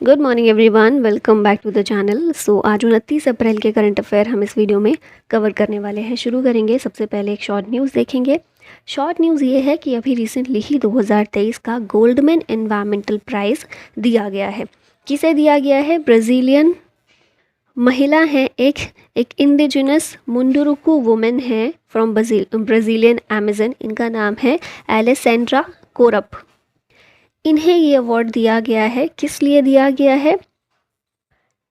Good morning everyone, welcome back to the channel. आज 29 अप्रैल के current affair हम इस वीडियो में कवर करने वाले हैं। शुरू करेंगे, सबसे पहले एक शॉर्ट न्यूज़ देखेंगे। शॉर्ट न्यूज़ ये है कि अभी रिसेंटली ही 2023 का गोल्डमैन एनवायरमेंटल प्राइज़ दिया गया है। किसे दिया गया है? ब्राज़ीलियन महिला हैं, एक इंडिजिनस मुंडुरुकु वुमेन है फ्रॉम ब्राज़ीलियन अमेजन। इनका नाम है एलेसेंड्रा कोरप। इन्हें ये अवार्ड दिया गया है। किस लिए दिया गया है?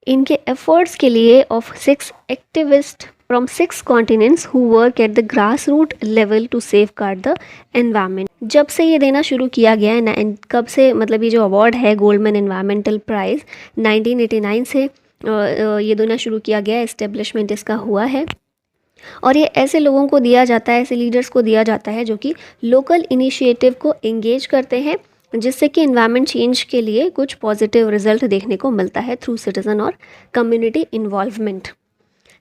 इनके एफर्ट्स के लिए of 6 activist from 6 continents who work at the grass root level to safeguard the environment. जब से ये देना शुरू किया गया है ना, कब से, मतलब ये जो अवार्ड है गोल्डमैन एनवायरमेंटल प्राइज़ 1989 से ये देना शुरू किया गया है। एस्टेब्लिशमेंट इसका हुआ है और ये ऐसे लोगों को दिया जाता है, ऐसे लीडर्स को दिया जाता है जो कि लोकल इनिशिएटिव को एंगेज करते हैं, जिससे कि एनवायरनमेंट चेंज के लिए कुछ पॉजिटिव रिजल्ट देखने को मिलता है थ्रू सिटीजन और कम्युनिटी इन्वॉल्वमेंट।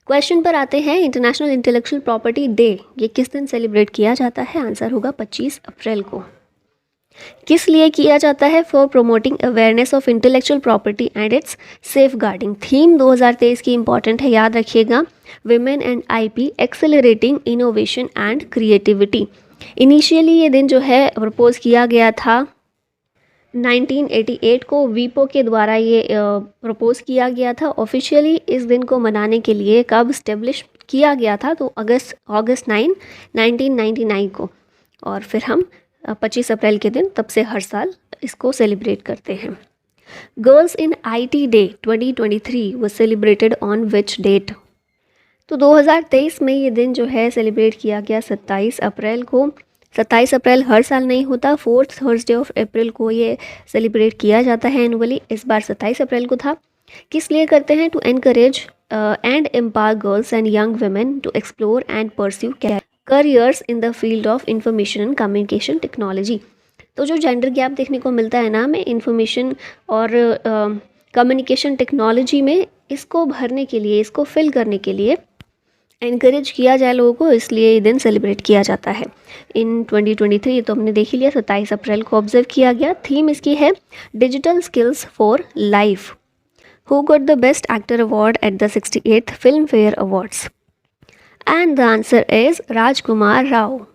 क्वेश्चन पर आते हैं, इंटरनेशनल इंटेलेक्चुअल प्रॉपर्टी डे ये किस दिन सेलिब्रेट किया जाता है? आंसर होगा 25 अप्रैल को। किस लिए किया जाता है? For promoting awareness of intellectual property and its safeguarding. Theme 2023 की इंपॉर्टेंट है, याद रखिएगा, women and IP accelerating innovation and creativity. Initially ये दिन जो है प्रपोज किया गया था 1988 को, वीपो के द्वारा ये प्रपोज किया गया था। ऑफिशियली इस दिन को मनाने के लिए कब स्टेब्लिश किया गया था? तो अगस्त 9 1999 को। और फिर हम 25 अप्रैल के दिन तब से हर साल इसको सेलिब्रेट करते हैं। Girls in IT day 2023 was celebrated on which date? तो 2023 में ये दिन जो है सेलिब्रेट किया गया 27 अप्रैल को। 27 अप्रैल हर साल नहीं होता, 4th थर्सडे ऑफ अप्रैल को ये सेलिब्रेट किया जाता है एनुअली। इस बार 27 अप्रैल को था। किस लिए करते हैं? To encourage and empower girls and young women to explore and pursue careers in the field of information and communication technology. तो जो जेंडर गैप देखने को मिलता है ना हमें इंफॉर्मेशन और कम्युनिकेशन टेक्नोलॉजी में, इसको भरने के लिए, इसको फिल करने के लिए एनकरेज किया जाए लोगों को, इसलिए ये दिन सेलिब्रेट किया जाता है। इन 2023 तो हमने देख ही लिया, 27 अप्रैल को ऑब्जर्व किया गया। थीम इसकी है digital skills for life. Who got the best actor award at the 68th Filmfare awards? And the answer is Rajkummar Rao.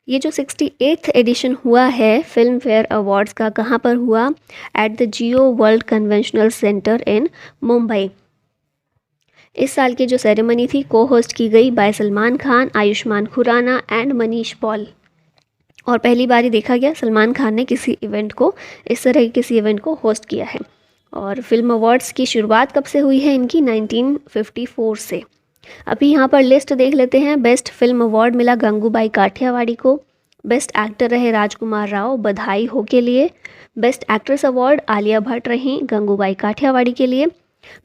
ये जो 68th एडिशन हुआ है फिल्म फेयर अवार्ड्स का, कहाँ पर हुआ? At the Jio world conventional centre in Mumbai. इस साल की जो सेरेमनी थी को होस्ट की गई बाय सलमान खान, आयुष्मान खुराना एंड मनीष पॉल। और पहली बार ही देखा गया सलमान खान ने किसी इवेंट को, इस तरह के किसी इवेंट को होस्ट किया है। और फिल्म अवार्ड्स की शुरुआत कब से हुई है इनकी? 1954 से। अभी यहाँ पर लिस्ट देख लेते हैं। बेस्ट फिल्म अवार्ड मिला गंगूबाई काठियावाड़ी को। बेस्ट एक्टर रहे राजकुमार राव, बधाई हो के लिए। Best actress award Alia Bhatt रहीं गंगूबाई काठियावाड़ी के लिए।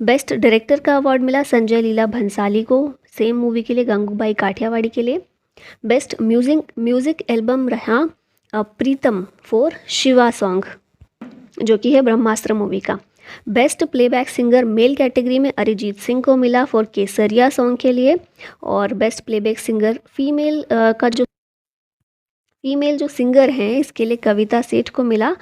बेस्ट डायरेक्टर का अवार्ड मिला संजय लीला भंसाली को, सेम मूवी के लिए, गंगूबाई काठियावाड़ी के लिए। बेस्ट म्यूजिक एल्बम रहा प्रीतम फॉर शिवा सॉन्ग, जो कि है ब्रह्मास्त्र मूवी का। Best playback singer male category में अरिजीत सिंह को मिला फॉर केसरिया सॉन्ग के लिए। और बेस्ट प्लेबैक सिंगर फीमेल जो सिंगर हैं इसके लिए कविता सेठ को मिला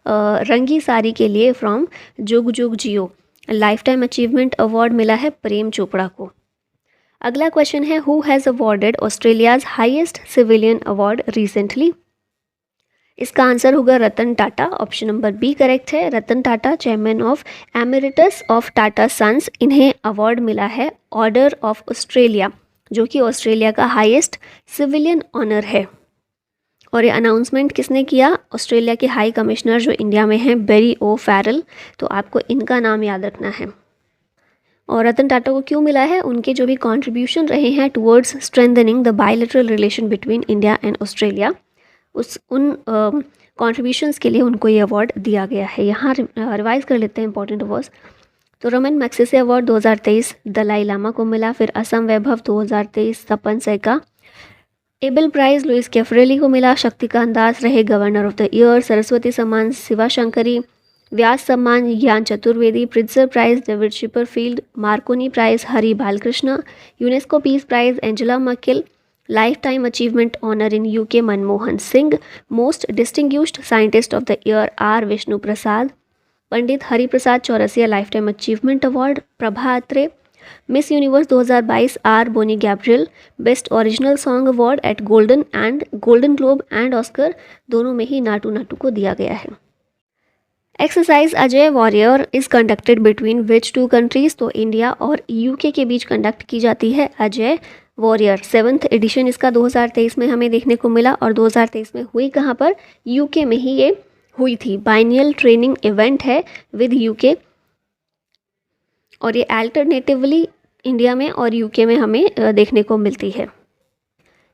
रंगी साड़ी के लिए from Jug Jug Jiyo. Lifetime achievement award मिला है प्रेम चोपड़ा को। अगला क्वेश्चन है, who has awarded Australia's highest civilian award recently? इसका आंसर होगा Ratan Tata. Option number B correct है। Ratan Tata, chairman of emeritus of Tata sons, इन्हें अवार्ड मिला है ऑर्डर ऑफ ऑस्ट्रेलिया, जो कि ऑस्ट्रेलिया का हाईएस्ट सिविलियन ऑनर है। और ये अनाउंसमेंट किसने किया? ऑस्ट्रेलिया के हाई कमिश्नर जो इंडिया में हैं, बेरी ओ फैरल। तो आपको इनका नाम याद रखना है। और रतन टाटा को क्यों मिला है? उनके जो भी कंट्रीब्यूशन रहे हैं towards strengthening the bilateral relation between India and Australia, उन कंट्रीब्यूशंस के लिए उनको ये अवार्ड दिया गया है। यहाँ रिवाइज कर लेते हैं इंपॉर्टेंट अवार्ड्स। तो रमन मैग्सेसे अवार्ड 2023 दलाई लामा को मिला। फिर Assam Vaibhav 2023 Tapan Saikia. Abel prize Luis Caffarelli को मिला। शक्तिकांत दास रहे governor of the year. Saraswati Samman Shiva Shankari. Vyas Samman Gyan Chaturvedi. Pritzker prize David Chipperfield. Marconi prize Hari Balakrishna. UNESCO peace prize Angela Merkel. Lifetime achievement honour in UK Manmohan Singh. Most distinguished scientist of the year R Vishnu Prasad. Pandit Hariprasad Chaurasia lifetime achievement award, Prabha Atre Miss Universe 2022 R'Bonney Gabriel best original song award at Golden Globe and Oscar दोनों में ही नाटू नाटू को दिया गया है। Exercise Ajeya Warrior is conducted between which two countries, तो India और UK के बीच कंडक्ट की जाती है अजय वॉरियर। 7th एडिशन इसका 2023 में हमें देखने को मिला और 2023 में हुई कहाँ पर, यूके में ही ये हुई थी। बाइनियल ट्रेनिंग इवेंट है विद यूके और ये अल्टरनेटिवली इंडिया में और यूके में हमें देखने को मिलती है।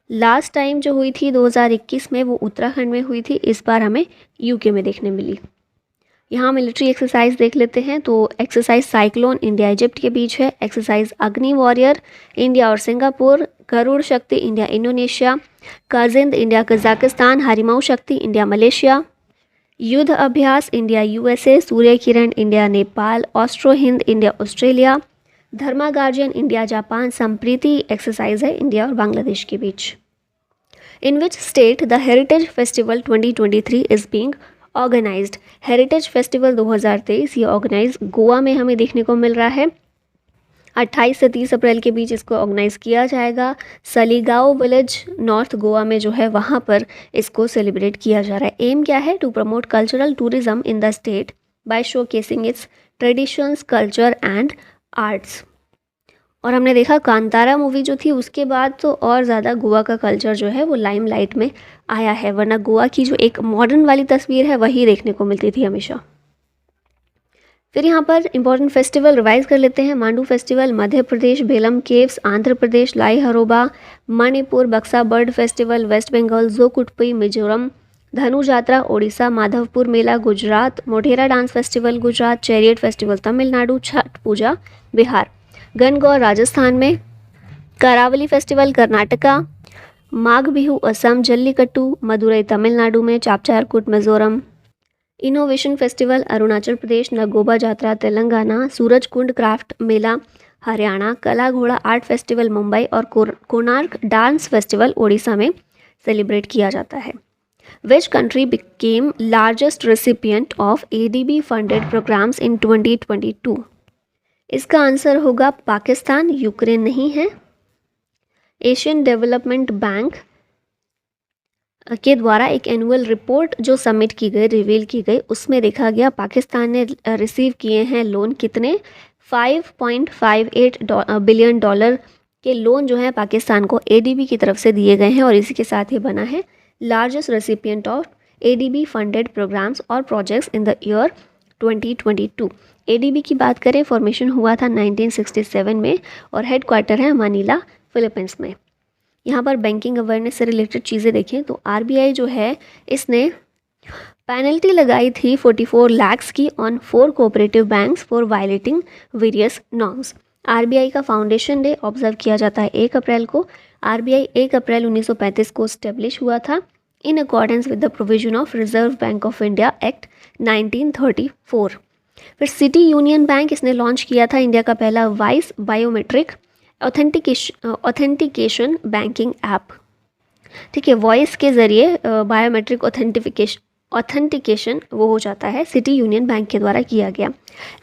लास्ट टाइम जो हुई थी 2021 में वो उत्तराखंड में हुई थी, इस बार हमें यूके में देखने मिली। यहाँ मिलिट्री एक्सरसाइज देख लेते हैं। तो एक्सरसाइज साइक्लोन इंडिया इजिप्ट के बीच है, एक्सरसाइज अग्नि वॉरियर इंडिया और Singapore, Garuda Shakti India Indonesia, Kazind India Kazakhstan, Harimau Shakti India Malaysia, Yudh Abhyas India USA, Surya Kiran India Nepal, Austra Hind India Australia, Dharma guardian India Japan, Sampriti exercise है इंडिया और बांग्लादेश के बीच। In which state the heritage festival 2023 is being organised. Heritage festival 2023 ये organise Goa में हमें देखने को मिल रहा है। 28 से 30 अप्रैल के बीच इसको ऑर्गेनाइज किया जाएगा। सलीगांव विलेज नॉर्थ गोवा में जो है वहाँ पर इसको सेलिब्रेट किया जा रहा है। एम क्या है, to promote cultural tourism in the state by showcasing its traditions, culture and arts. और हमने देखा कांतारा मूवी जो थी उसके बाद तो और ज़्यादा गोवा का कल्चर जो है वो लाइमलाइट में आया है, वरना गोवा की जो एक मॉडर्न वाली तस्वीर है वही देखने को मिलती थी हमेशा। फिर यहाँ पर इंपॉर्टेंट फेस्टिवल रिवाइज कर लेते हैं। Mandu festival Madhya Pradesh, Belum caves Andhra Pradesh, Lai Haraoba Manipur, Buxa bird festival West Bengal, Zokutpui Mizoram, Dhanu Yatra Odisha, Madhavpur mela Gujarat, Modhera dance festival Gujarat, chariot festival Tamil Nadu, Chhath Puja Bihar, Gangaur Rajasthan में, करावली फेस्टिवल कर्नाटका, माघ बिहू असम, जल्लीकट्टू मदुरई तमिलनाडु में, Chapchar Kut Mizoram, innovation festival Arunachal Pradesh, Nagoba Jatra Telangana, Suraj Kund craft mela Haryana, Kala Ghoda art festival Mumbai और कोणार्क डांस फेस्टिवल ओडिशा में सेलिब्रेट किया जाता है। Which country became largest recipient of ADB funded programmes in 2022? इसका आंसर होगा पाकिस्तान, यूक्रेन नहीं है। एशियन डेवलपमेंट बैंक के द्वारा एक एनुअल रिपोर्ट जो सबमिट की गई, रिवील की गई, उसमें देखा गया पाकिस्तान ने रिसीव किए हैं लोन कितने, 5.58 बिलियन डॉलर के लोन जो है पाकिस्तान को ADB की तरफ से दिए गए हैं और इसी के साथ ही बना है largest recipient of ADB funded programmes और projects in the year 2022। ADB की बात करें, फॉर्मेशन हुआ था 1967 में और हेडक्वार्टर है मनीला फिलीपींस में। यहाँ पर बैंकिंग अवेयरनेस से रिलेटेड चीज़ें देखें तो RBI जो है इसने पेनल्टी लगाई थी 44 लाख्स की on 4 cooperative banks for violating various norms. RBI का फाउंडेशन डे ऑब्जर्व किया जाता है 1 अप्रैल को। RBI 1 अप्रैल 1935 को स्टेब्लिश हुआ था in accordance with the provision of reserve bank of India act 1934। फिर सिटी यूनियन बैंक इसने लॉन्च किया था इंडिया का पहला vice biometric authentication banking app. ठीक है, वॉइस के ज़रिए बायोमेट्रिक ऑथेंटिकेशन वो हो जाता है, सिटी यूनियन बैंक के द्वारा किया गया।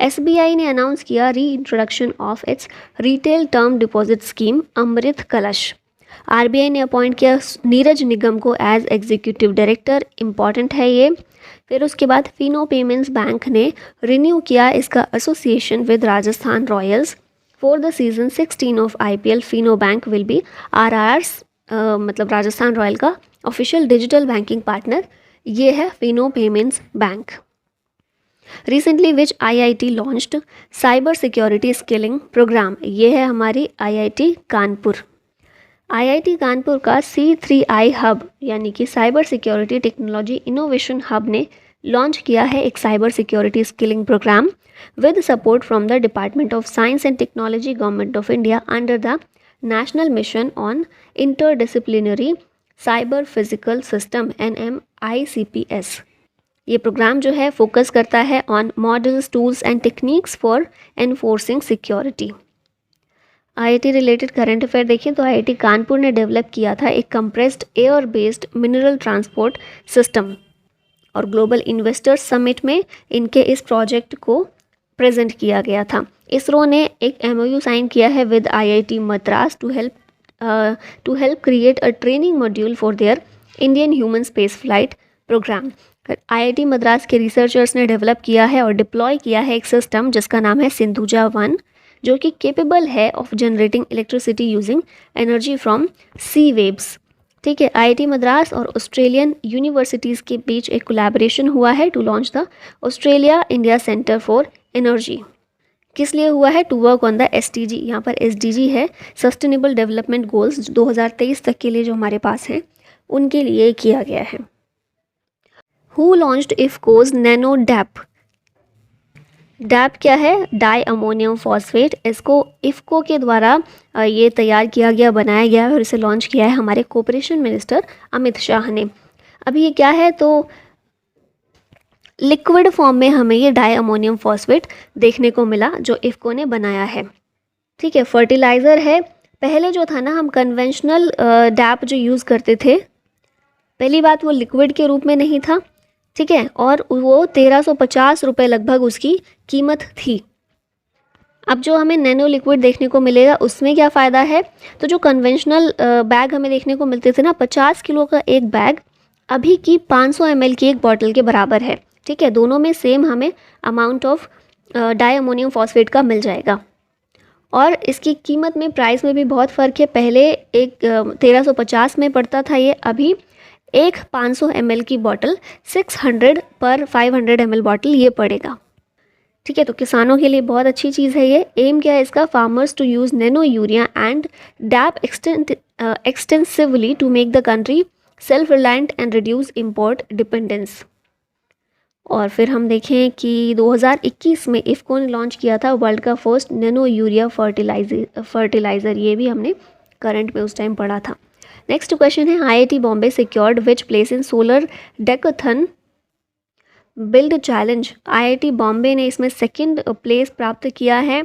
SBI ने अनाउंस किया reintroduction of its retail term deposit scheme Amrit Kalash. RBI ने अपॉइंट किया नीरज निगम को एज एग्जीक्यूटिव डायरेक्टर, इंपॉर्टेंट है ये। फिर उसके बाद फिनो पेमेंट्स बैंक ने रिन्यू किया इसका association with Rajasthan Royals for the season 16 of IPL। Fino Bank will be RR's मतलब राजस्थान रॉयल का ऑफिशियल डिजिटल बैंकिंग पार्टनर ये है Fino Payments Bank. Recently which IIT launched cyber security skilling program, ये है हमारी IIT कानपुर। IIT कानपुर का C3I hub यानी कि cyber security technology innovation hub ने लॉन्च किया है एक cyber security skilling program with support from the department of science and technology government of India under the national mission on interdisciplinary cyber physical system NMICPS। ये program जो है focus करता है on models, tools and techniques for enforcing security. IIT related current affair देखें तो IIT Kanpur ने develop किया था एक compressed air based mineral transport system और ग्लोबल इन्वेस्टर्स समिट में इनके इस प्रोजेक्ट को प्रेजेंट किया गया था। इसरो ने एक MOU साइन किया है with IIT Madras to help create a training module for their Indian human space flight program. IIT Madras के रिसर्चर्स ने डेवलप किया है और डिप्लॉय किया है एक सिस्टम जिसका नाम है सिंधुजा 1, जो कि केपेबल है of generating electricity using energy from sea waves. ठीक है, IIT मद्रास और ऑस्ट्रेलियन यूनिवर्सिटीज़ के बीच एक कोलैबोरेशन हुआ है to launch the Australia India centre for energy. किस लिए हुआ है? To work on the SDG। यहाँ पर SDG है सस्टेनेबल डेवलपमेंट गोल्स 2023 तक के लिए जो हमारे पास हैं उनके लिए किया गया है। Who launched IFFCO's nano DAP? DAP क्या है? Diammonium phosphate. इसको इफ्को के द्वारा ये तैयार किया गया, बनाया गया और इसे लॉन्च किया है हमारे कोऑपरेशन मिनिस्टर अमित शाह ने। अभी ये क्या है? तो लिक्विड फॉर्म में हमें ये डाई अमोनियम फॉस्फेट देखने को मिला जो इफ्को ने बनाया है। ठीक है, फर्टिलाइज़र है। पहले जो था ना, हम कन्वेंशनल डैप जो यूज़ करते थे, पहली बात वो लिक्विड के रूप में नहीं था। ठीक है, और वो 1350 रुपये लगभग उसकी कीमत थी। अब जो हमें नैनो लिक्विड देखने को मिलेगा उसमें क्या फ़ायदा है? तो जो कन्वेंशनल बैग हमें देखने को मिलते थे ना, 50 किलो का एक बैग अभी की 500 ml की एक बॉटल के बराबर है। ठीक है, दोनों में सेम हमें amount of di ammonium phosphate का मिल जाएगा और इसकी कीमत में, प्राइस में भी बहुत फ़र्क है। पहले एक 1350 में पड़ता था ये, अभी एक 500 ml की बॉटल 600 पर 500 ml बॉटल ये पड़ेगा। ठीक है, तो किसानों के लिए बहुत अच्छी चीज़ है ये। एम क्या है इसका? Farmers to use nano urea and DAP extensively to make the country self reliant and reduce import dependence. और फिर हम देखें कि 2021 में इफ्को ने लॉन्च किया था वर्ल्ड का फर्स्ट नैनो यूरिया फर्टिलाइज़र। ये भी हमने करंट में उस टाइम पढ़ा था। नेक्स्ट क्वेश्चन है, IIT Bombay secured which place in solar decathlon build challenge? IIT Bombay ने इसमें सेकंड प्लेस प्राप्त किया है।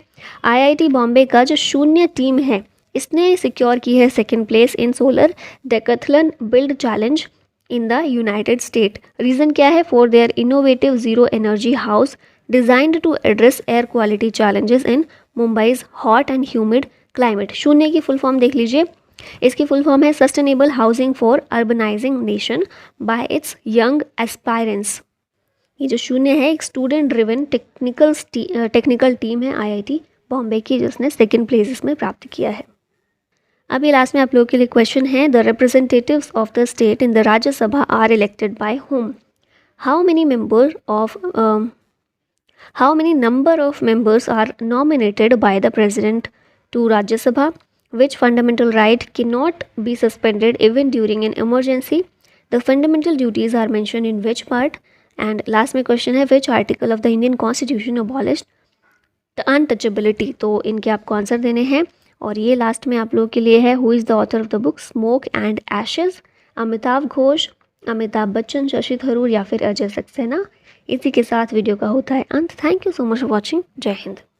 IIT बॉम्बे का जो शून्य टीम है इसने सिक्योर की है second place in solar decathlon build challenge in the United State. Reason क्या है? For their innovative zero energy house designed to address air quality challenges in Mumbai's hot and humid climate. Shunya की full form देख लीजिए, इसकी full form है sustainable housing for urbanising nation by its young aspirants. ये जो शून्य है एक स्टूडेंट ड्रिवन टेक्निकल टीम है IIT बॉम्बे की, जिसने सेकेंड प्लेस इसमें प्राप्त किया है। अभी लास्ट में आप लोगों के लिए क्वेश्चन है, the representatives of the state in the Rajya Sabha are elected by whom? How many number of members are nominated by the president to Rajya Sabha? Which fundamental right cannot be suspended even during an emergency? The fundamental duties are mentioned in which part? And last में question है, which article of the Indian Constitution abolished the untouchability? तो इनके आपको answer देने हैं। और ये last में आप लोगों के लिए है, who is the author of the book smoke and Ashes? Amitabh Ghosh, Amitabh Bachchan, Shashi Tharoor या फिर अजय सक्सेना? इसी के साथ वीडियो का होता है अंत। Thank you so much for watching. जय हिंद।